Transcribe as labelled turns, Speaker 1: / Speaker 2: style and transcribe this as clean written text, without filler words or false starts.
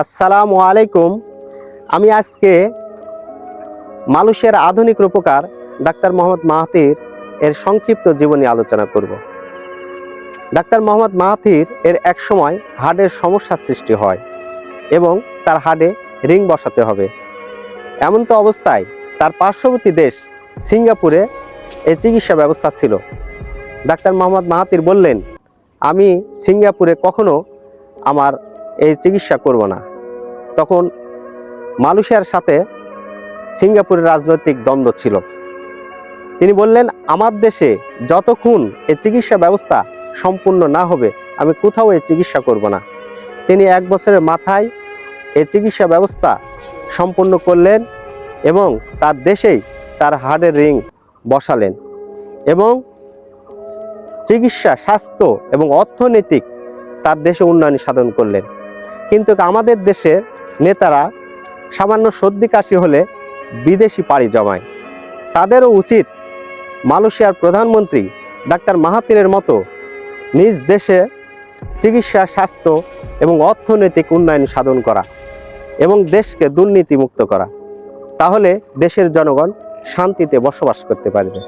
Speaker 1: আসসালামু আলাইকুম। আমি আজকে মানুষের আধুনিক রূপকার ডাক্তার মোহাম্মদ মাহাথির এর সংক্ষিপ্ত জীবনী আলোচনা করব। ডাক্তার মোহাম্মদ মাহাথির এর এক সময় হার্টের সমস্যার সৃষ্টি হয় এবং তার হার্টে রিং বসাতে হবে। এমন তো অবস্থায় তার পার্শ্ববর্তী দেশ সিঙ্গাপুরে এই চিকিৎসা ব্যবস্থা ছিল। ডাক্তার মোহাম্মদ মাহাথির বললেন, আমি সিঙ্গাপুরে কখনো আমার এই চিকিৎসা করব না। তখন মালয়েশিয়ার সাথে সিঙ্গাপুরের রাজনৈতিক দ্বন্দ্ব ছিল। তিনি বললেন, আমার দেশে যতক্ষণ এই চিকিৎসা ব্যবস্থা সম্পূর্ণ না হবে আমি কোথাও এই চিকিৎসা করব না। তিনি 1 বছরের মাথায় এই চিকিৎসা ব্যবস্থা সম্পূর্ণ করলেন এবং তার দেশেই তার হার্টের রিং বসালেন এবং চিকিৎসা, স্বাস্থ্য এবং অর্থনৈতিক তার দেশে উন্নয়ন সাধন করলেন। কিন্তু আমাদের দেশের নেতারা সামান্য সর্দি কাশি হলে বিদেশি পাড়ি জমায়। তাদেরও উচিত মালয়েশিয়ার প্রধানমন্ত্রী ডাক্তার মাহাথিরের মতো নিজ দেশে চিকিৎসা, স্বাস্থ্য এবং অর্থনৈতিক উন্নয়ন সাধন করা এবং দেশকে দুর্নীতিমুক্ত করা। তাহলে দেশের জনগণ শান্তিতে বসবাস করতে পারবে।